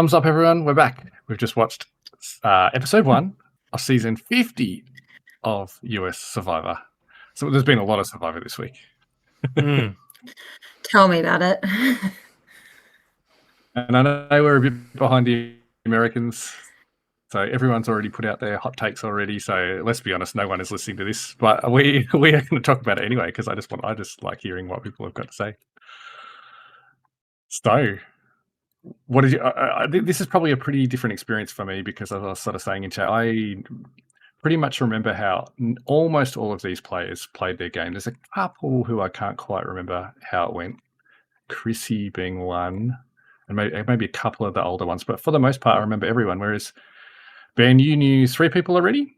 Thumbs up, everyone. We're back. We've just watched episode 1 of season 50 of US Survivor. So there's been a lot of Survivor this week. Tell me about it. And I know we're a bit behind the Americans. So everyone's already put out their hot takes already. So let's be honest, no one is listening to this. But we are going to talk about it anyway because I just like hearing what people have got to say. So, what did you? This is probably a pretty different experience for me because, as I was sort of saying in chat, I pretty much remember how almost all of these players played their game. There's a couple who I can't quite remember how it went. Chrissy being one, and maybe a couple of the older ones, but for the most part, I remember everyone. Whereas Ben, you knew 3 people already?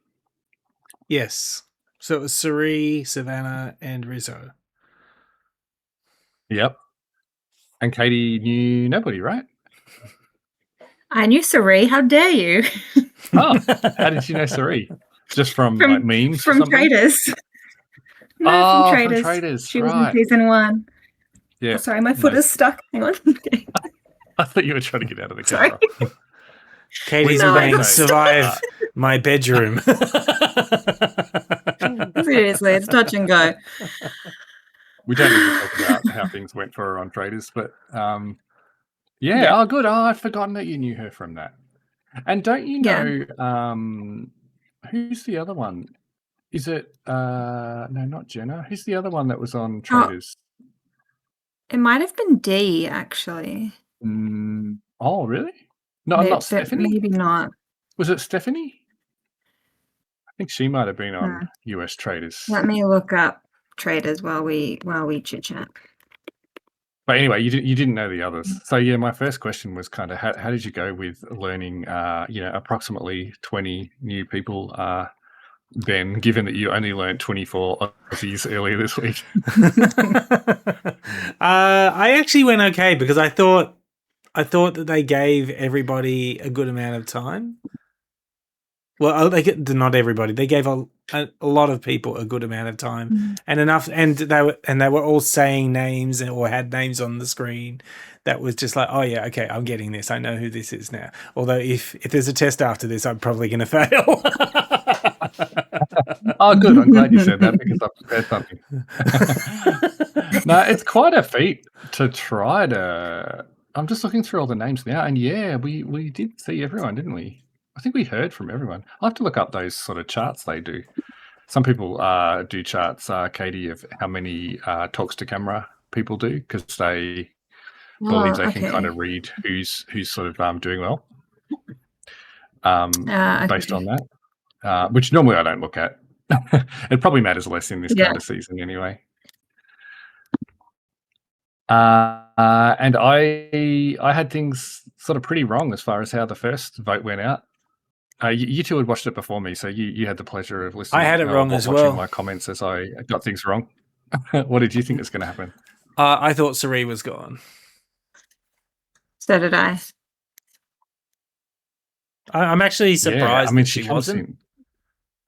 Yes. So it was Suri, Savannah, and Rizzo. Yep. And Katie knew nobody, right? I knew Suri. How dare you? Oh, how did you know Suri? Just from like memes? From Traders. No, from Traders. She was in season 1. Yeah. Oh, sorry, my foot is stuck. Hang on. I thought you were trying to get out of the camera. Katie's playing Survive My Bedroom. Seriously, it's touch and go. We don't need to talk about how things went for her on Traders, but yeah. Oh, good. Oh, I'd forgotten that you knew her from that. And don't you know who's the other one? Is it no, not Jenna? Who's the other one that was on Traders? It might have been Dee, actually. Oh, really? No, not Stephanie? Maybe not. Was it Stephanie? I think she might have been on US Traders. Let me look up Traders while we chit chat. But anyway, you didn't know the others. So yeah, my first question was kind of how did you go with learning approximately 20 new people, Ben, given that you only learned 24 Aussies earlier this week? I actually went okay because I thought that they gave everybody a good amount of time. Well, not everybody. They gave a lot of people a good amount of time and enough, and they were all saying names or had names on the screen. That was just like, oh yeah, okay, I'm getting this. I know who this is now. Although if there's a test after this, I'm probably going to fail. Oh, good. I'm glad you said that because I've prepared something. No, it's quite a feat to try to. I'm just looking through all the names now, and yeah, we did see everyone, didn't we? I think we heard from everyone. I'll have to look up those sort of charts they do. Some people do charts, Katie, of how many talks to camera people do because they believe they can kind of read who's sort of doing well based on that, which normally I don't look at. It probably matters less in this kind of season anyway. And I had things sort of pretty wrong as far as how the first vote went out. You two had watched it before me, so you had the pleasure of listening. I had it wrong as well. Watching my comments as I got things wrong. What did you think was going to happen? I thought Suri was gone. So did I. I'm actually surprised that she wasn't.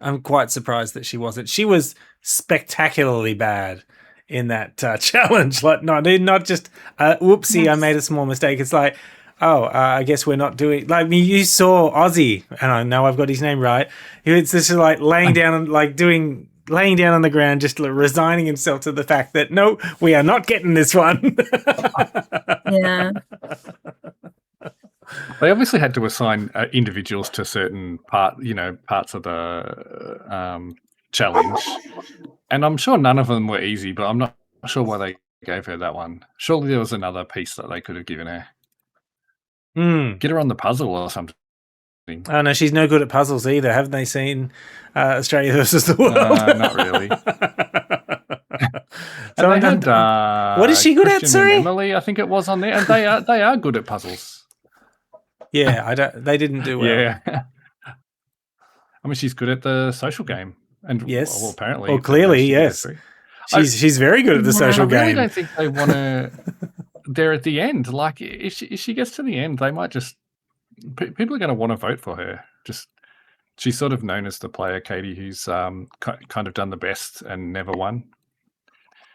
I'm quite surprised that she wasn't. She was spectacularly bad in that challenge. Like, not just whoopsie, I made a small mistake. It's like, I guess we're not doing. Like, you saw Aussie, and I know I've got his name right. It's just like laying down on the ground, just resigning himself to the fact that no, we are not getting this one. Yeah. They obviously had to assign individuals to certain parts of the challenge, and I'm sure none of them were easy. But I'm not sure why they gave her that one. Surely there was another piece that they could have given her. Get her on the puzzle or something. Oh no, she's no good at puzzles either. Haven't they seen Australia versus the World? Not really. So what is she good at, Suri? Emily, I think it was on there, and they are good at puzzles. Yeah, they didn't do well. Yeah, I mean she's good at the social game, and yes, well, apparently, well, clearly, yes, she's very good at the social game. I really don't think they want to. They're at the end. Like, if she gets to the end, they might just... People are going to want to vote for her. Just, she's sort of known as the player, Katie, who's kind of done the best and never won.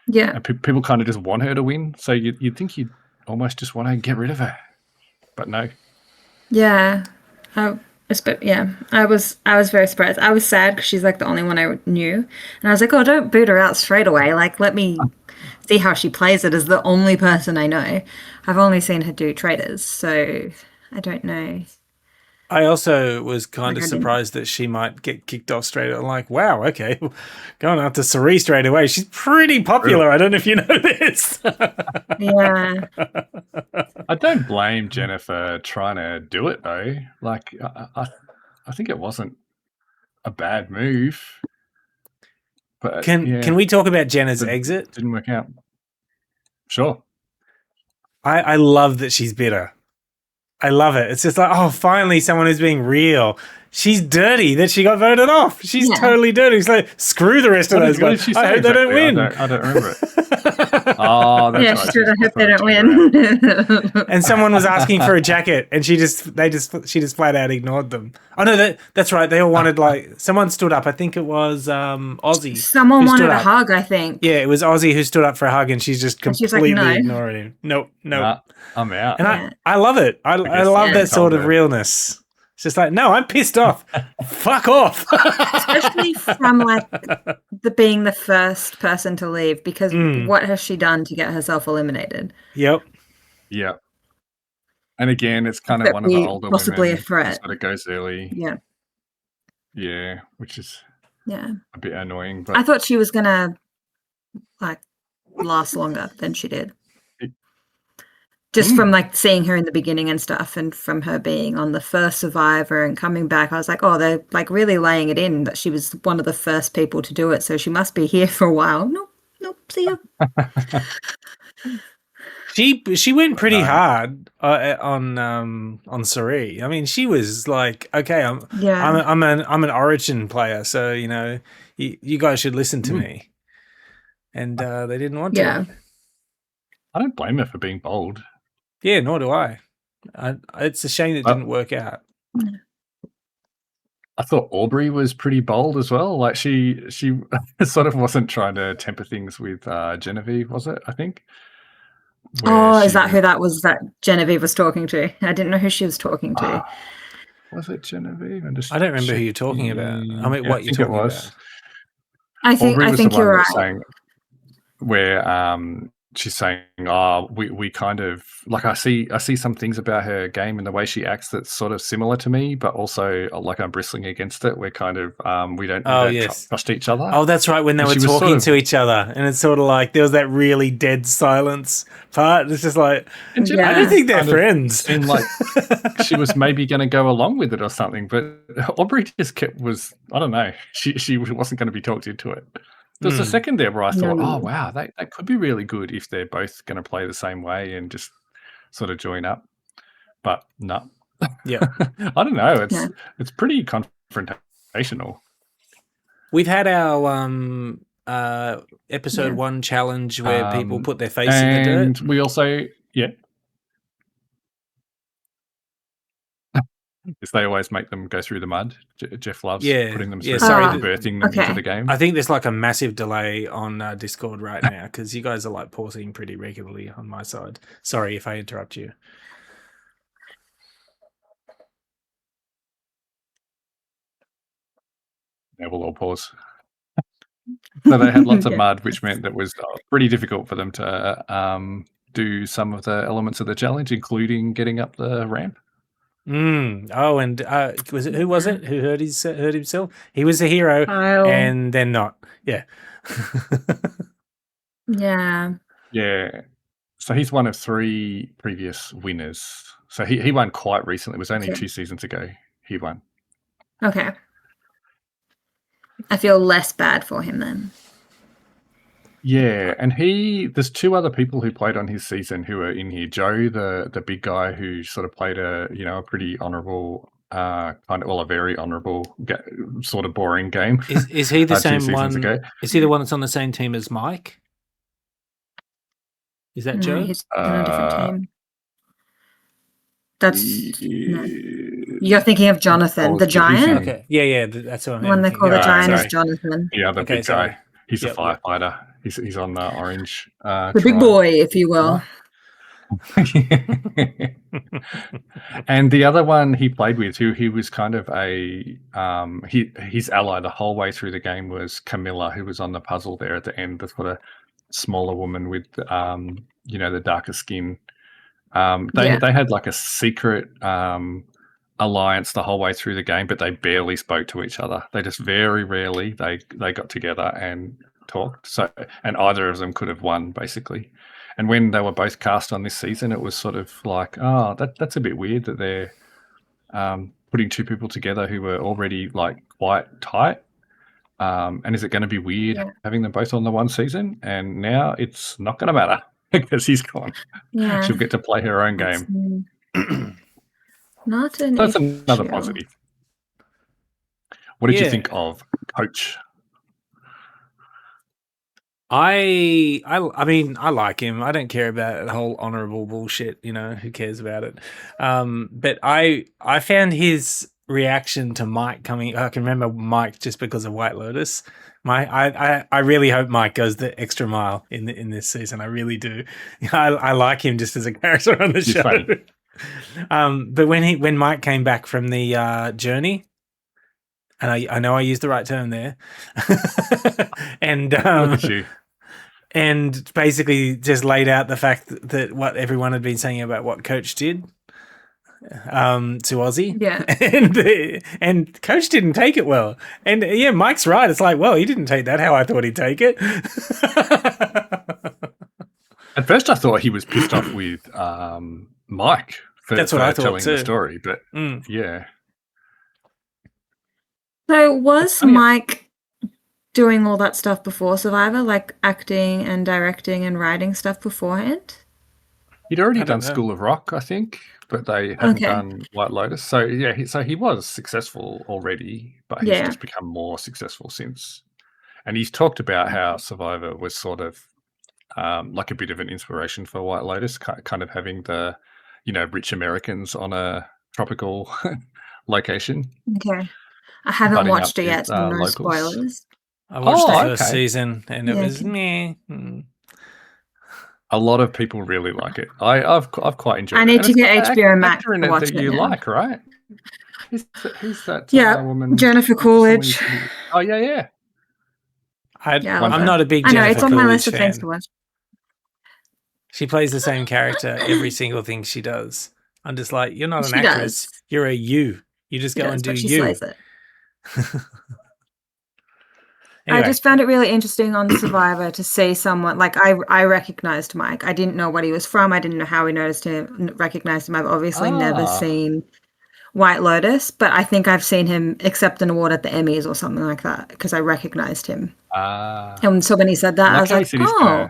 Yeah. And people kind of just want her to win. So you'd think you'd almost just want to get rid of her. But no. Yeah. I was very surprised. I was sad because she's like the only one I knew, and I was like, "Oh, don't boot her out straight away. Like, let me see how she plays it as the only person I know." I've only seen her do Traders, so I don't know. I also was kind of surprised that she might get kicked off straight away. Like, wow, okay, going after Cerie straight away. She's pretty popular. Really? I don't know if you know this. Yeah. I don't blame Jennifer trying to do it though. Like, I think it wasn't a bad move. But can we talk about Jenna's exit? Didn't work out. Sure. I love that she's bitter. I love it. It's just like, oh, finally someone who's being real. She's dirty that she got voted off. She's totally dirty. It's like, screw the rest of those guys. I hope they don't win. I don't remember it. Oh, that's right. Sure, I hope they don't win. And someone was asking for a jacket, and she just flat out ignored them. Oh no, that's right. They all wanted someone stood up. I think it was Ozzy. Someone wanted a hug. I think. Yeah, it was Ozzy who stood up for a hug, and she's just completely ignoring him. Nope. Nah, I'm out. And I love it. I love that sort of realness. It's just like, no, I'm pissed off. Fuck off. Especially from being the first person to leave, because what has she done to get herself eliminated? Yep. Yeah. And again, it's kind of one of the older possibly women a threat. Sort of goes early. Yeah. Yeah, which is a bit annoying. But I thought she was gonna last longer than she did. Just from seeing her in the beginning and stuff, and from her being on the first Survivor and coming back, I was like, oh, they're really laying it in that she was one of the first people to do it, so she must be here for a while. Nope, see ya. She went pretty hard on Cerie. I mean, she was like, okay, I'm an Origin player, so you guys should listen to me, and they didn't want to. Yeah, I don't blame her for being bold. Yeah, nor do I. It's a shame it didn't work out. I thought Aubrey was pretty bold as well. Like she sort of wasn't trying to temper things with Genevieve, was it? I think. Is that who that was that Genevieve was talking to? I didn't know who she was talking to. Was it Genevieve? I don't remember who you're talking about. I mean, what you're talking about. I think you're right. Saying, where she's saying, we kind of I see some things about her game and the way she acts that's sort of similar to me, but also I'm bristling against it. We're kind of we don't trust each other. Oh, that's right. When they were talking to each other, and it's sort of like there was that really dead silence part. It's just like I don't think they're friends. Seemed like she was maybe going to go along with it or something, but Aubrey just was I don't know. She wasn't going to be talked into it. There's a second there where I thought, oh, wow, that could be really good if they're both going to play the same way and just sort of join up. But no. Yeah. I don't know. It's pretty confrontational. We've had our episode 1 challenge where people put their face in the dirt. And we also, because they always make them go through the mud. Jeff loves putting them through birthing them into the game. I think there's a massive delay on Discord right now because you guys are pausing pretty regularly on my side. Sorry if I interrupt you. Yeah, we'll all pause. So they had lots of mud, which meant that it was pretty difficult for them to do some of the elements of the challenge, including getting up the ramp. Oh, and who was it who hurt himself? He was a hero, and then not. Yeah. Yeah. So he's one of 3 previous winners. So he won quite recently. It was only 2 seasons ago he won. Okay. I feel less bad for him then. Yeah, and there's 2 other people who played on his season who are in here. Joe, the big guy who sort of played a pretty honourable, a very honourable, sort of boring game. Is he the same one? Ago. Is he the one that's on the same team as Mike? Is that Joe? He's on a different team. That's no. You're thinking of Jonathan, the giant. Okay, yeah, that's what I mean. When they call the giant is Jonathan. Yeah, the big guy. He's a firefighter. He's on the orange. The big boy, if you will. And the other one he played with, who he was kind of his ally the whole way through the game, was Camilla, who was on the puzzle there at the end, the sort of smaller woman with the darker skin. They had like a secret alliance the whole way through the game, but they barely spoke to each other. They just very rarely they got together and talked. So, and either of them could have won basically. And when they were both cast on this season, it was sort of like, oh, that's a bit weird that they're putting two people together who were already like quite tight. And is it going to be weird having them both on the one season? And now it's not going to matter because he's gone. Yeah. She'll get to play her own game. Not an That's issue. another positive. What did you think of Coach? I mean, I like him. I don't care about the whole honorable bullshit. Who cares about it? But I found his reaction to Mike coming. I can remember Mike just because of White Lotus. I really hope Mike goes the extra mile in this season. I really do. I like him just as a character on the show. Funny. But when Mike came back from the journey, and I know I used the right term there, and Look at you. And basically just laid out the fact that what everyone had been saying about what Coach did to Ozzy. Yeah. And Coach didn't take it well. And Mike's right. It's like, well, he didn't take that how I thought he'd take it. At first I thought he was pissed off with Mike for telling the story, but yeah. So was Mike doing all that stuff before Survivor, like acting and directing and writing stuff beforehand? He'd already done School of Rock, I think, but they hadn't done White Lotus. So he was successful already, but he's just become more successful since. And he's talked about how Survivor was sort of like a bit of an inspiration for White Lotus, kind of having the, rich Americans on a tropical location. Okay. I haven't watched it yet, so no spoilers. I watched the first season, and it was meh. A lot of people really like it. I've quite enjoyed it. I need to get HBO Max to watch it. That you like, right? Who's that woman? Jennifer Coolidge. Oh yeah. I'm not a big Jennifer Coolidge it's on my list of things to watch. She plays the same character every single thing she does. I'm just like, you're not an actress. You're a you. You just go and do you. Slays it. Anyway. I just found it really interesting on Survivor to see someone like I recognized Mike. I didn't know what he was from. I didn't know how we recognized him. I've obviously never seen White Lotus, but I think I've seen him accept an award at the Emmys or something like that because I recognized him. And so when he said that, I was like, oh,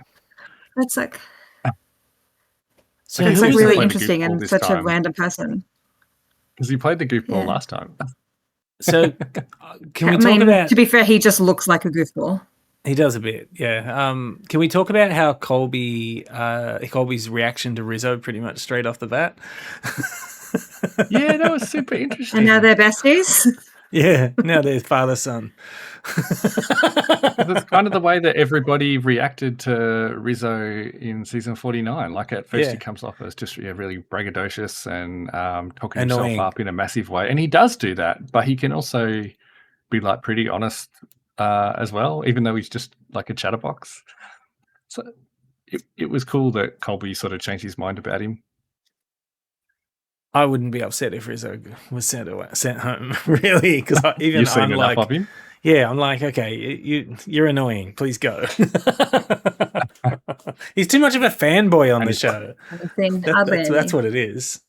that's like, it's like really interesting and such a random person. Because he played the goofball last time. So, can we talk about? To be fair, he just looks like a goofball. He does a bit, yeah. Can we talk about how Colby's reaction to Rizzo pretty much straight off the bat? Yeah, that was super interesting. And now they're besties. Yeah, now they're father-son. That's kind of the way that everybody reacted to Rizzo in season 49. Like at first he comes off as just really braggadocious and talking himself up in a massive way. And he does do that, but he can also be like pretty honest as well, even though he's just like a chatterbox. So it was cool that Colby sort of changed his mind about him. I wouldn't be upset if Rizzo was sent home, really, because even I'm like, of him? Yeah, I'm like, okay, you're annoying. Please go. He's too much of a fanboy on the show. That's what it is.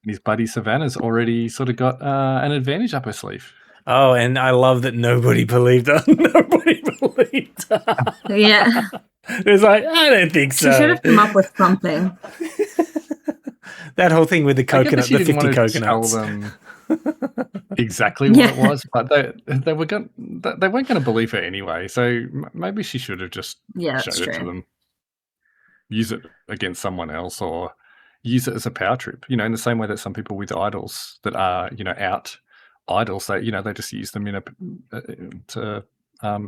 And his buddy Savannah's already sort of got an advantage up her sleeve. Oh, and I love that nobody believed her. Nobody believed her. Yeah. It was like, I don't think so. She should have come up with something. That whole thing with the coconut, the 50 coconuts. Tell them exactly what it was, but they weren't going to believe her anyway. So maybe she should have just showed it to them. Use it against someone else, or use it as a power trip. In the same way that some people with idols that are out idols, they just use them to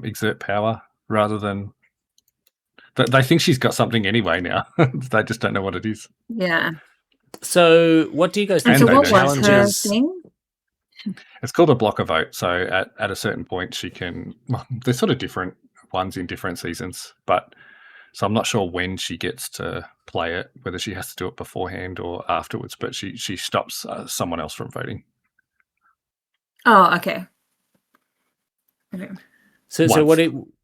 exert power rather than They think she's got something anyway now. They just don't know what it is. Yeah. So what do you guys think of the challenges? Thing? It's called a blocker vote. So at a certain point, she can. Well, there's sort of different ones in different seasons, but so I'm not sure when she gets to play it, whether she has to do it beforehand or afterwards. But she stops someone else from voting. Oh, okay. So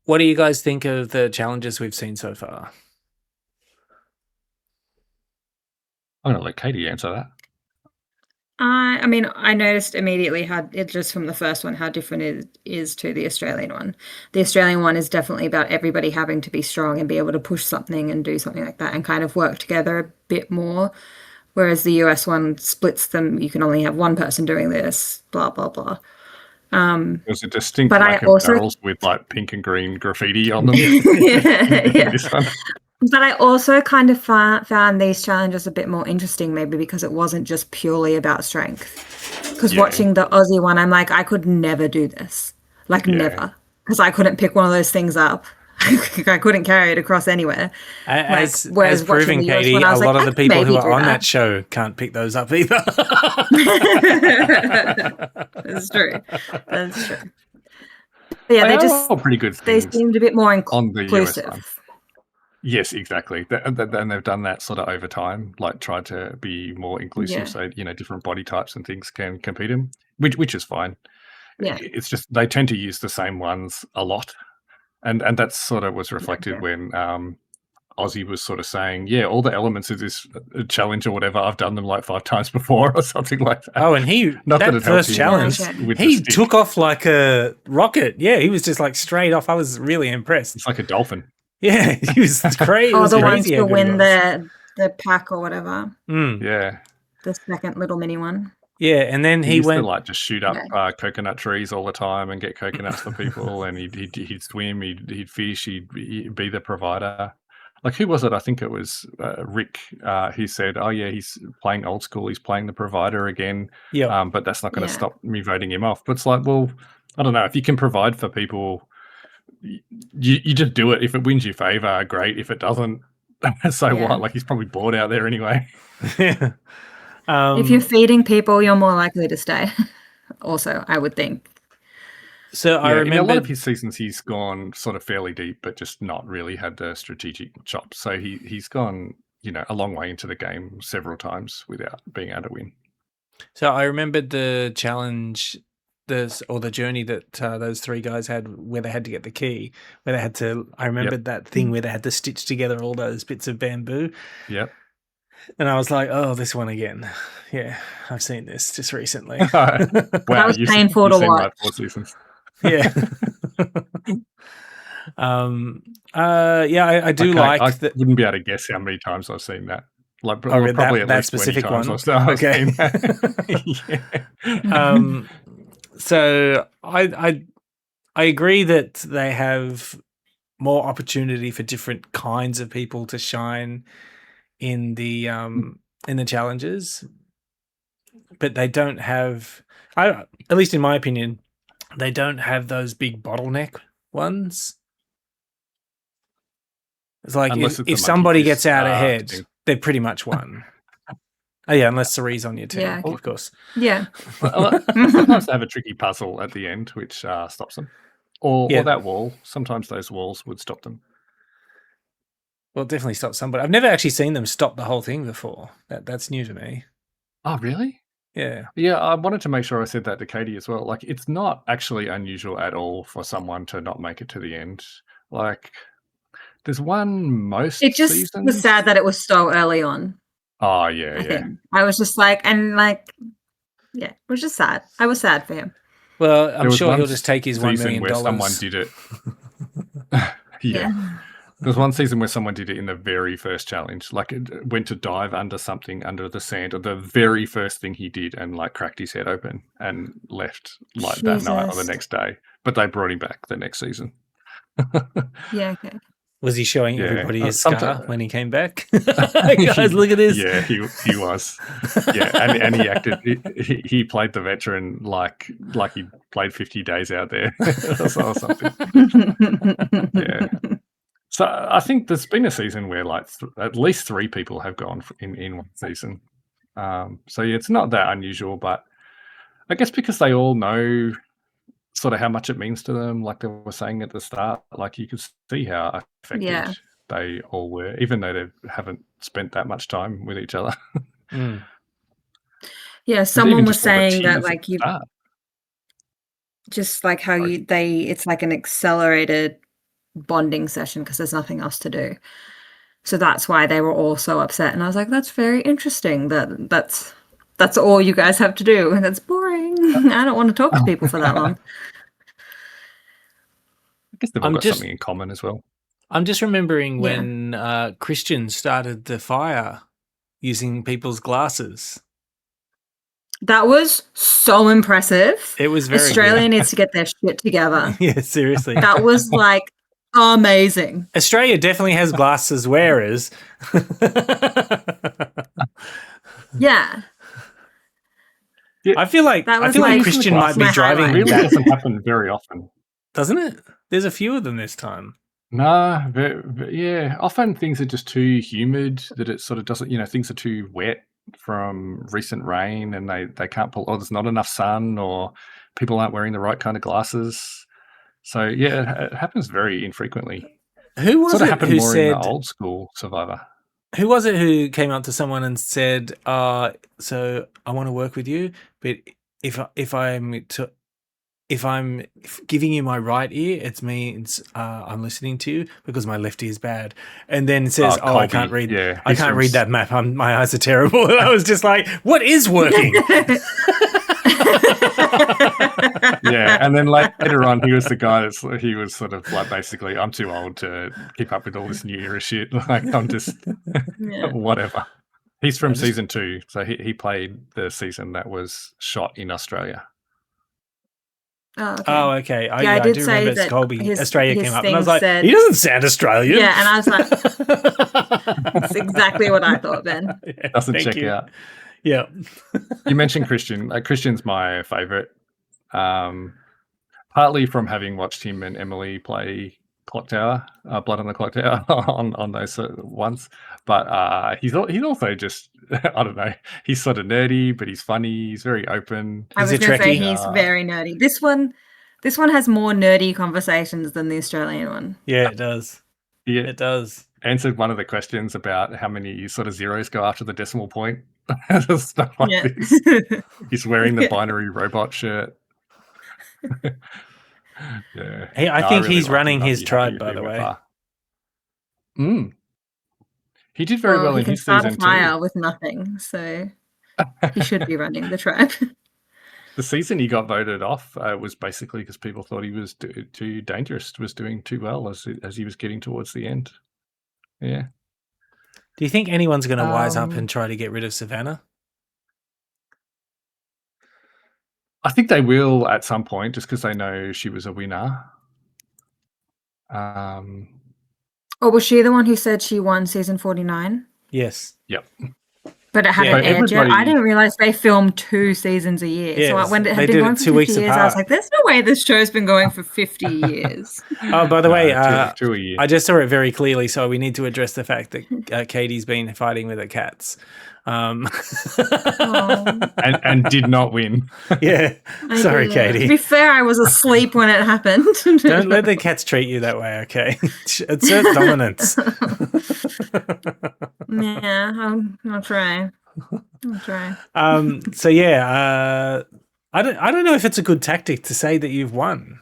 what do you guys think of the challenges we've seen so far? I'm gonna let Katie answer that. I mean, I noticed immediately how it just from the first one how different it is to the Australian one. The Australian one is definitely about everybody having to be strong and be able to push something and do something like that and kind of work together a bit more. Whereas the US one splits them. You can only have one person doing this. Blah blah blah. There's a distinct lack of barrels with like pink and green graffiti on them. Yeah. But I also kind of found these challenges a bit more interesting, maybe because it wasn't just purely about strength. Because watching the Aussie one, I'm like, I could never do this. Like, never. Because I couldn't pick one of those things up. I couldn't carry it across anywhere. As proving, Katie, a lot of the people who are on that show can't pick those up either. That's true. That's true. But yeah, they just pretty good things. They seemed a bit more inclusive. On the US one. Yes, exactly. And they've done that sort of over time, like tried to be more inclusive so, different body types and things can compete in, which is fine. Yeah. It's just they tend to use the same ones a lot. And that sort of was reflected when Aussie was sort of saying, all the elements of this challenge or whatever, I've done them like 5 times before or something like that. Oh, and that first challenge, he took off like a rocket. Yeah, he was just like straight off. I was really impressed. It's like a dolphin. Yeah, he was crazy. The ones to win the pack or whatever. Yeah. The second little mini one. Yeah, and then he went to like just shoot up coconut trees all the time and get coconuts for people, and he'd swim, he'd fish, he'd be the provider. Like who was it? I think it was Rick. He said, "Oh yeah, he's playing old school. He's playing the provider again. Yeah, but that's not going to stop me voting him off." But it's like, well, I don't know. If you can provide for people, you just do it. If it wins your favor, great. If it doesn't, so what? Like he's probably bored out there anyway. If you're feeding people, you're more likely to stay. Also, I would think. So I remember in a lot of his seasons, he's gone sort of fairly deep, but just not really had the strategic chops. So he's gone, a long way into the game several times without being able to win. So I remembered the challenge, the journey that those 3 guys had, where they had to get the key, where they had to. I remembered that thing where they had to stitch together all those bits of bamboo. Yep. And I was like, oh, this one again. Yeah, I've seen this just recently. Wow, that was painful to watch. Like 4 seasons. Yeah. I do like that. I wouldn't be able to guess how many times I've seen that. Like probably at least specific 20 times one. Okay. So I agree that they have more opportunity for different kinds of people to shine in the challenges, but they don't have, at least in my opinion, they don't have those big bottleneck ones. It's like if somebody gets out ahead, they're pretty much won. Oh yeah, unless Cerie's on your team, of course. Yeah. Sometimes they have a tricky puzzle at the end, which stops them, or that wall. Sometimes those walls would stop them. Well, it definitely stops somebody. I've never actually seen them stop the whole thing before. That's new to me. Oh, really? Yeah. Yeah, I wanted to make sure I said that to Katie as well. Like, it's not actually unusual at all for someone to not make it to the end. Like, there's one most It just seasons. was sad that it was so early on. Oh, yeah, I was just like, it was just sad. I was sad for him. Well, I'm sure he'll just take his $1 million. Where someone did it. Yeah. There's one season where someone did it in the very first challenge. Like, it went to dive under something under the sand, or the very first thing he did, and like cracked his head open and left like that night or the next day. But they brought him back the next season. Yeah, okay. Was he showing everybody his scar when he came back? Guys, look at this. Yeah, he was. Yeah, and he acted. He played the veteran like he played 50 days out there or something. Yeah. So I think there's been a season where like at least 3 people have gone in one season. So yeah, it's not that unusual, but I guess because they all know sort of how much it means to them, like they were saying at the start, like you could see how affected Yeah. they all were, even though they haven't spent that much time with each other. Mm. Yeah, someone was saying that like you just like how it's like an accelerated bonding session because there's nothing else to do. So that's why they were all so upset. And I was like, that's very interesting. That's all you guys have to do. And that's boring. I don't want to talk to people for that long. I guess they've all got something in common as well. I'm just remembering when Christian started the fire using people's glasses. That was so impressive. It was very Australia good. needs to get their shit together. Yeah, seriously. That was like amazing. Australia definitely has glasses wearers. Yeah. I feel like Christian might be driving. It really doesn't happen very often, doesn't it? There's a few of them this time. No, yeah. Often things are just too humid that it sort of doesn't. Things are too wet from recent rain, and they can't pull. Or there's not enough sun, or people aren't wearing the right kind of glasses. So yeah, it happens very infrequently. Who was it? It happened who more said in the old school Survivor? Who was it who came up to someone and said, "So I want to work with you, but if I'm giving you my right ear, it means I'm listening to you because my left ear is bad." And then it says, I can't read. Yeah, I can't read that map. My eyes are terrible. And I was just like, what is working? Yeah, and then later on, he was the guy he was sort of like, basically, I'm too old to keep up with all this new era shit. Like, I'm just whatever. He's from season 2, so he played the season that was shot in Australia. Oh, okay. I do remember that Colby Australia came up, and I was like, he doesn't sound Australian. Yeah, and I was like, that's exactly what I thought, Ben. Yeah, doesn't check out. Yeah. You mentioned Christian. Christian's my favorite. Partly from having watched him and Emily play Clock Tower, Blood on the Clock Tower on those ones. But he's also just, I don't know, he's sort of nerdy, but he's funny. He's very open. I was going to say he's very nerdy. This one has more nerdy conversations than the Australian one. Yeah, it does. Yeah, it does. Answered one of the questions about how many sort of zeros go after the decimal point. Stuff like this. He's wearing the binary robot shirt. Yeah. Hey, I think he's running his tribe, by the way. He did very well in his season too. He can start a fire with nothing, so he should be running the tribe. The season he got voted off was basically because people thought he was too dangerous, was doing too well as he was getting towards the end. Yeah. Do you think anyone's going to wise up and try to get rid of Savannah? I think they will at some point, just because they know she was a winner. Oh, was she the one who said she won season 49? Yes. Yep. But it hadn't aired yet. I didn't realize they filmed 2 seasons a year. Yes, so when it had been going for 50 years, I was like, there's no way this show's been going for 50 years. Oh, by the way, two a year. I just saw it very clearly, so we need to address the fact that Katie's been fighting with her cats. And did not win. Yeah. Sorry, Katie. To be fair, I was asleep when it happened. Don't let the cats treat you that way, okay? Assert dominance. Yeah, I'll try. So yeah, I don't know if it's a good tactic to say that you've won.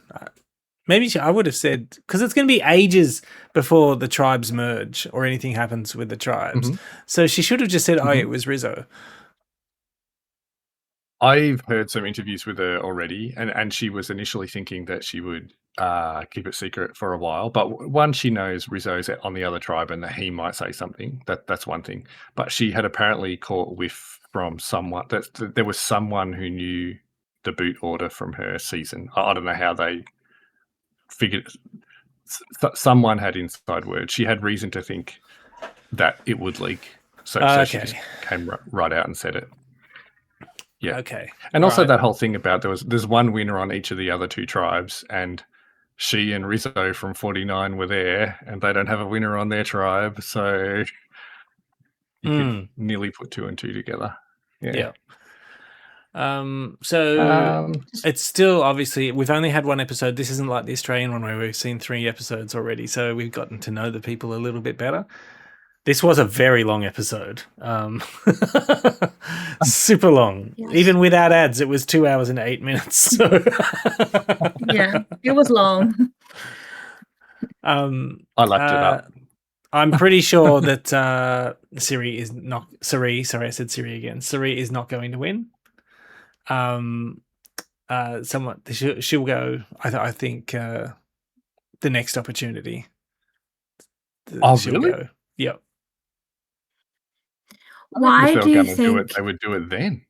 Maybe I would have said, because it's going to be ages before the tribes merge or anything happens with the tribes. Mm-hmm. So she should have just said, it was Rizzo. I've heard some interviews with her already, and she was initially thinking that she would keep it secret for a while. But once she knows Rizzo's on the other tribe and that he might say something, that's one thing. But she had apparently caught whiff from someone, that there was someone who knew the boot order from her season. I don't know how they figured. Someone had inside word. She had reason to think that it would leak. So she just came right out and said it. Yeah. Okay. And also that whole thing about there's one winner on each of the other 2 tribes, and she and Rizzo from 49 were there, and they don't have a winner on their tribe, so you could nearly put 2 and 2 together. Yeah. So it's still, obviously, we've only had one episode. This isn't like the Australian one where we've seen 3 episodes already, so we've gotten to know the people a little bit better. This was a very long episode. Super long. Yes. Even without ads, it was 2 hours and 8 minutes. So yeah, it was long. I left it up. I'm pretty sure that Siri is not Siri. Sorry, I said Siri again. Siri is not going to win. Someone she'll go. I think the next opportunity. She'll really? Go. Yep. Why do you think they would do it then?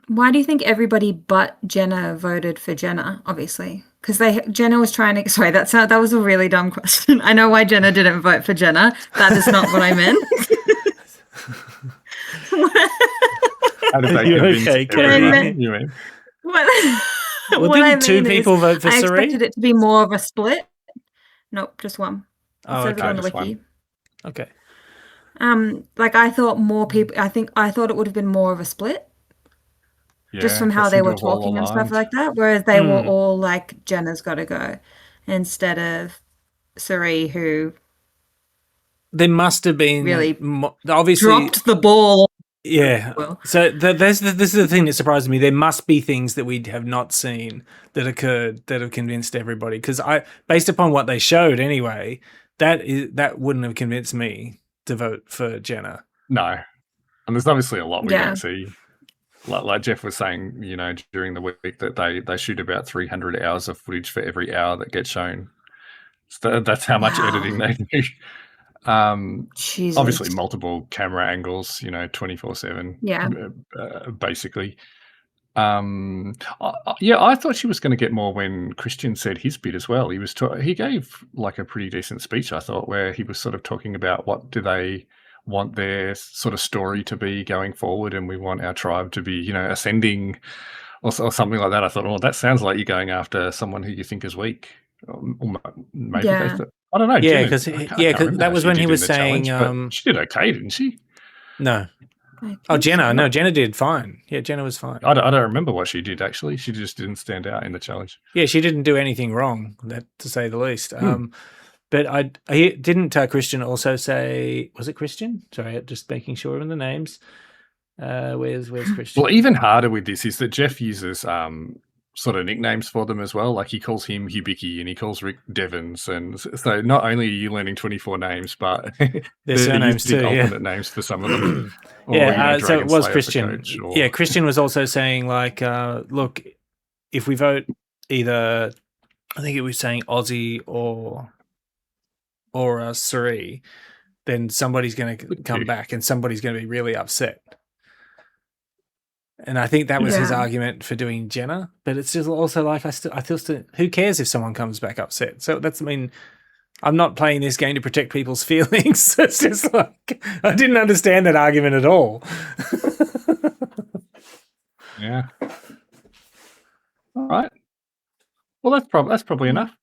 Why do you think everybody but Jenna voted for Jenna? Obviously, because Jenna was trying to. Sorry, that was a really dumb question. I know why Jenna didn't vote for Jenna. That is not what I meant. How did they convince you mean? Well, didn't 2 people vote for Siri? I expected it to be more of a split. Nope, just one. Oh, okay, on the wiki. One. Okay. Like I thought more people. I thought it would have been more of a split. Yeah, just from how they were talking and stuff like that. Whereas they were all like, Jenna's got to go, instead of Siri, who there must have been really obviously dropped the ball. Yeah. So this is the thing that surprised me. There must be things that we have not seen that occurred that have convinced everybody. Because based upon what they showed anyway, that wouldn't have convinced me to vote for Jenna. No, and there's obviously a lot we don't see. Like Jeff was saying, during the week that they shoot about 300 hours of footage for every hour that gets shown. So that's how much editing they do. Obviously multiple camera angles, 24/7. Yeah. Basically. I thought she was going to get more when Christian said his bit as well. He gave like a pretty decent speech, I thought, where he was sort of talking about what do they want their sort of story to be going forward, and we want our tribe to be, ascending or something like that. I thought, that sounds like you're going after someone who you think is weak. Or maybe they thought, I don't know. Yeah, because that was when he was saying she did okay, didn't she? No. Oh, Jenna. No, Jenna did fine. Yeah, Jenna was fine. I don't remember what she did, actually. She just didn't stand out in the challenge. Yeah, she didn't do anything wrong, to say the least. But I didn't Christian also say, was it Christian? Sorry, just making sure of the names. Where's Christian? Well, even harder with this is that Jeff uses sort of nicknames for them as well. Like he calls him Hubicki and he calls Rick Devons. And so not only are you learning 24 names, but their surnames too. Alternate names for some of them. So it was Christian. Yeah, Christian was also saying like, look, if we vote either, I think it was saying Aussie or Suri, then somebody's going to come back and somebody's going to be really upset. And I think that was his argument for doing Jenna. But it's just also like, I still, who cares if someone comes back upset? So I'm not playing this game to protect people's feelings. It's just like, I didn't understand that argument at all. Yeah. All right. Well, that's probably enough.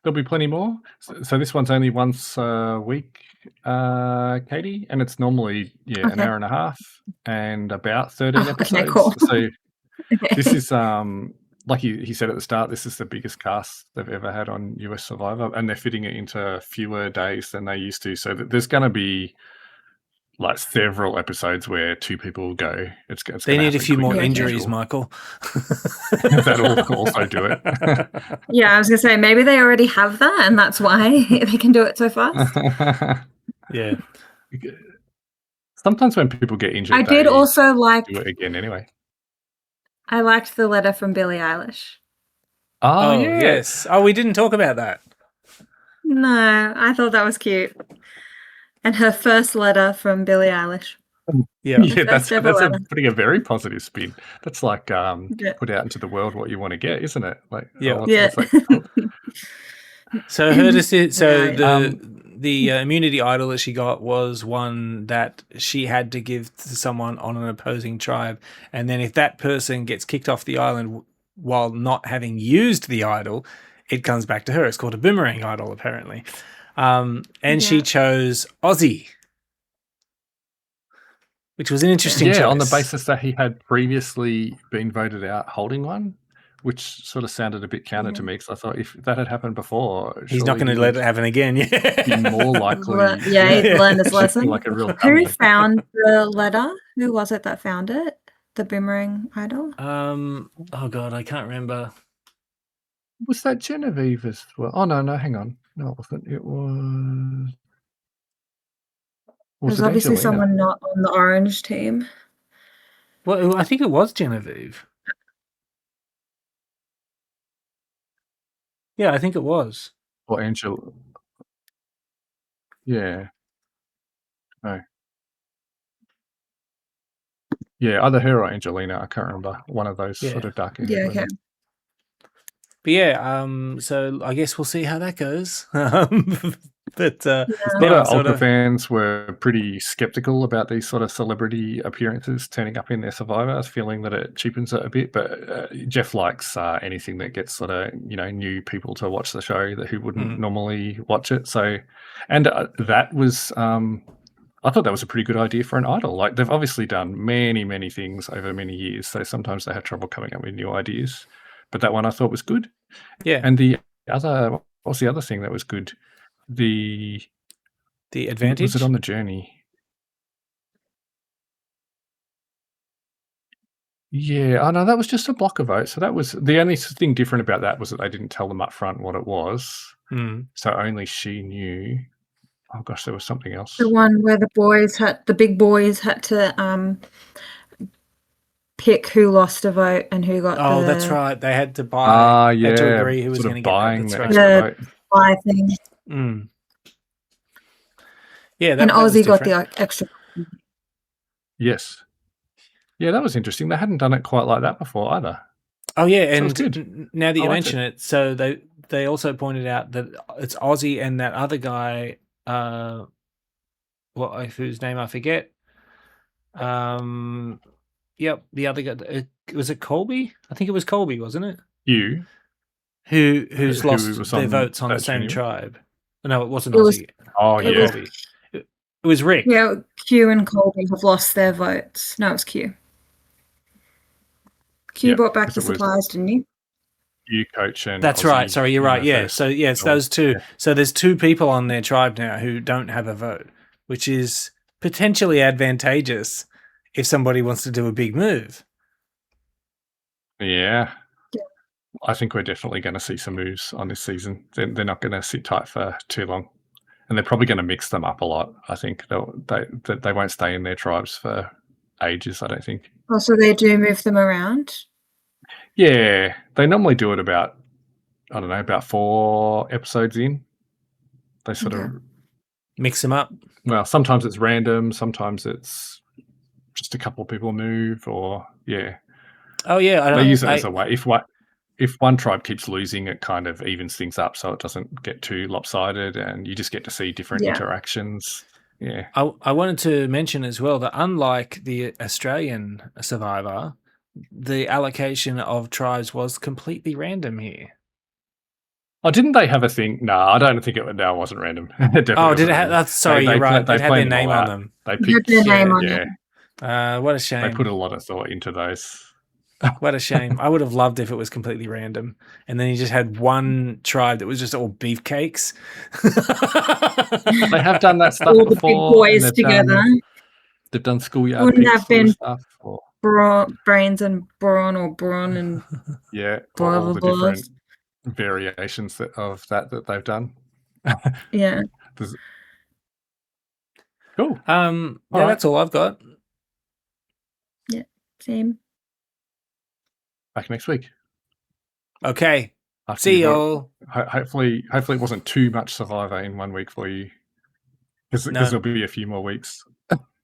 There'll be plenty more. So this one's only once a week, Katie, and it's normally an hour and a half and about 13 episodes. Okay, cool. So this is like he said at the start, this is the biggest cast they've ever had on US Survivor, and they're fitting it into fewer days than they used to. So there's going to be like several episodes where 2 people go. They need a few more injuries, Michael. That'll also do it. Yeah, I was going to say, maybe they already have that, and that's why they can do it so fast. Yeah. Sometimes when people get injured, I did also like do it again anyway. I liked the letter from Billie Eilish. Oh yes. Oh, we didn't talk about that. No, I thought that was cute. And her first letter from Billie Eilish. Yeah, that's putting a very positive spin. That's like put out into the world what you want to get, isn't it? Like, So her the immunity idol that she got was one that she had to give to someone on an opposing tribe, and then if that person gets kicked off the island while not having used the idol, it comes back to her. It's called a boomerang idol, apparently. And she chose Ozzy, which was an interesting choice. On the basis that he had previously been voted out holding one, which sort of sounded a bit counter to me, because I thought if that had happened before, he's not going to let it happen again. Be more likely. He'd learn his lesson. Like a real Who found the letter? Who was it that found it? The boomerang idol? Oh God, I can't remember. Was that Genevieve as well? Oh no, hang on. No, it wasn't. It was. There's obviously someone not on the orange team. Well, I think it was Genevieve. Yeah, I think it was. Or Angela. Yeah. No. Yeah, either her or Angelina. I can't remember. One of those sort of dark. Yeah, okay. But yeah, so I guess we'll see how that goes. But Ultra fans were pretty skeptical about these sort of celebrity appearances turning up in their Survivor. I was feeling that it cheapens it a bit, but Jeff likes anything that gets sort of new people to watch the show who wouldn't normally watch it. So, and that was. I thought that was a pretty good idea for an idol. Like, they've obviously done many, many things over many years, so sometimes they have trouble coming up with new ideas. But that one I thought was good. Yeah. And what was the other thing that was good? The advantage? Was it on the journey? Yeah. Oh no, that was just a block of votes. So that was the only thing different about that was that they didn't tell them up front what it was. So only she knew. Oh gosh, there was something else. The one where the big boys had to pick who lost a vote and who got. Oh, that's right. They had to buy. Yeah. Had to agree who was going to get buying that. the extra vote. Buy thing. Yeah, and Ozzy got the extra. Yes. Yeah, that was interesting. They hadn't done it quite like that before either. Oh yeah, and now that you mention it, so they also pointed out that it's Ozzy and that other guy, whose name I forget. Yep, the other guy. Was it Colby? I think it was Colby, wasn't it? You. Who's lost their votes on the same tribe? No, it wasn't Ozzy. Colby. It was Rick. Yeah, Q and Colby have lost their votes. No, it was Q. Q brought back the supplies, didn't he? You coach and that's Ozzy, right. Sorry, you're right. Yeah. So it's those two. Yeah. So there's two people on their tribe now who don't have a vote, which is potentially advantageous if somebody wants to do a big move. Yeah. I think we're definitely going to see some moves on this season. They're not going to sit tight for too long. And they're probably going to mix them up a lot. I think they won't stay in their tribes for ages, I don't think. Oh, so they do move them around? Yeah. They normally do it about 4 episodes in. They sort of mix them up. Well, sometimes it's random. Sometimes it's just a couple of people move or, yeah. Oh, yeah. They use it as a way. If one tribe keeps losing, it kind of evens things up so it doesn't get too lopsided and you just get to see different interactions. Yeah. I wanted to mention as well that unlike the Australian Survivor, the allocation of tribes was completely random here. Oh, didn't they have a thing? No, I don't think it. No, it wasn't random. Oh, did it have? That's sorry, you're right. They had their name on them. They picked their name on them. What a shame. They put a lot of thought into those. What a shame. I would have loved if it was completely random. And then you just had one tribe that was just all beefcakes. They have done that stuff all before. All the big boys together. They've done schoolyard. Wouldn't have been stuff. brains and brawn or brawn and all the different variations of that they've done. Yeah. Cool. That's all I've got. Yeah, same. Back next week. Okay. See y'all. Hopefully it wasn't too much Survivor in 1 week for you. Because there'll be a few more weeks.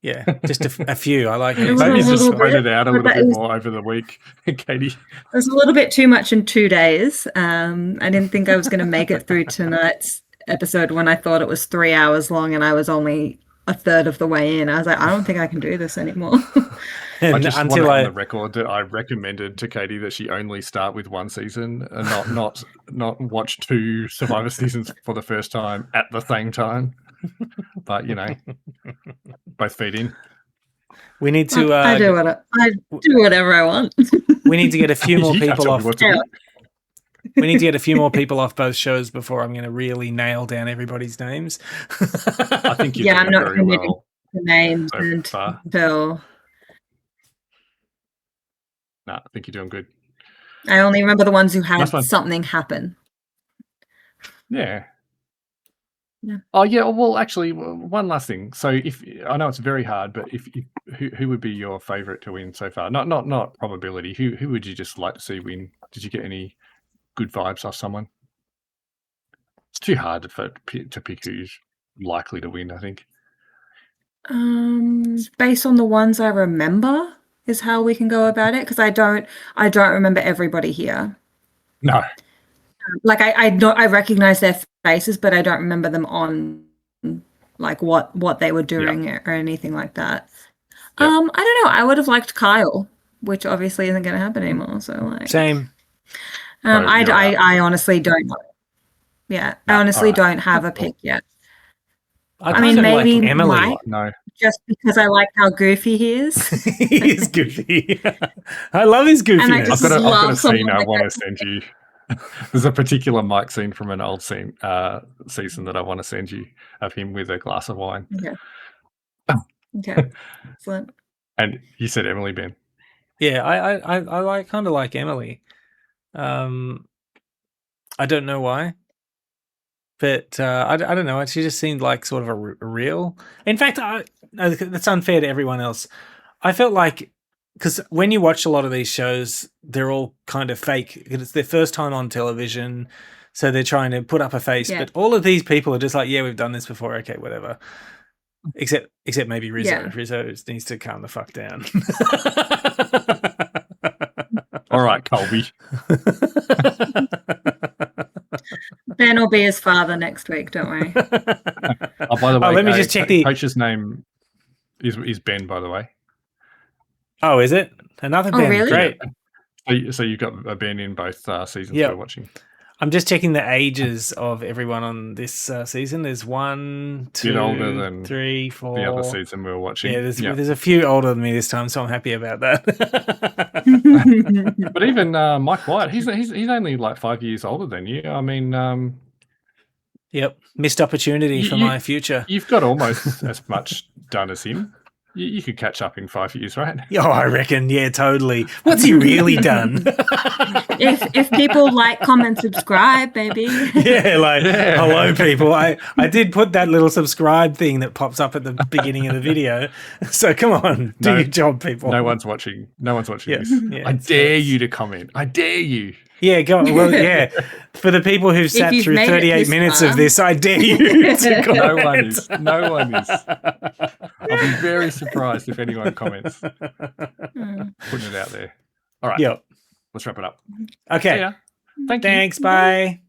Yeah, just a few. I like it. Maybe just spread it out a little bit more over the week, Katie. It was a little bit too much in 2 days. I didn't think I was going to make it through tonight's episode when I thought it was 3 hours long and I was only a third of the way in. I was like, I don't think I can do this anymore. And I just want it on the record that I recommended to Katie that she only start with one season and not watch 2 Survivor seasons for the first time at the same time. But both feed in. We need to. I do whatever I want. We need to get a few more people off. We need to get a few more people off both shows before I'm going to really nail down everybody's names. I think you're doing very well. The names until. No, I think you're doing good. I only remember the ones who had something happen. Yeah. Oh yeah. Well, actually, one last thing. So, if I know it's very hard, but who would be your favorite to win so far? Not probability. Who would you just like to see win? Did you get any good vibes off someone? It's too hard to pick who's likely to win, I think. Based on the ones I remember is how we can go about it, because I don't remember everybody here. No. Like I recognize their faces, but I don't remember them on like what they were doing or anything like that. Yep. I don't know. I would have liked Kyle, which obviously isn't going to happen anymore. So like same. I honestly don't know. Yeah, I honestly don't have a pick yet. I mean, maybe like Emily. Mike, no, just because I like how goofy he is. He is goofy. I love his goofiness. I've got a scene I want to send you. There's a particular Mike scene from an old season that I want to send you of him with a glass of wine. Okay. Excellent. And you said Emily, Ben. Yeah, I kind of like Emily. I don't know why. But I don't know. She just seemed like sort of a real. In fact, that's unfair to everyone else. I felt like, because when you watch a lot of these shows, they're all kind of fake. It's their first time on television, so they're trying to put up a face. Yeah. But all of these people are just like, yeah, we've done this before. Okay, whatever. Except maybe Rizzo. Yeah. Rizzo needs to calm the fuck down. All right, Colby. Ben will be his father next week, don't worry. Oh, by the way, let me just check the coach's name is Ben, by the way. Oh, is it? Another Ben. Really? Great. So you've got a Ben in both seasons we're watching. I'm just checking the ages of everyone on this season. There's 1, 2, bit older than 3, 4. The other season we were watching. Yeah, there's a few older than me this time, so I'm happy about that. But even Mike White, he's only like 5 years older than you. I mean, yep, missed opportunity for my future. You've got almost as much done as him. You could catch up in 5 years, right? Oh, I reckon. Yeah, totally. What's he really done? if people like, comment, subscribe, baby. Yeah, hello, people. I did put that little subscribe thing that pops up at the beginning of the video. So come on, do your job, people. No one's watching. This. Yeah, I dare you to comment. I dare you. Yeah, go on. Well, yeah. For the people who've sat through 38 minutes of this, I dare you to comment. No one is. I'll be very surprised if anyone comments. Putting it out there. All right. Yep. Let's wrap it up. Okay. Thanks. Bye.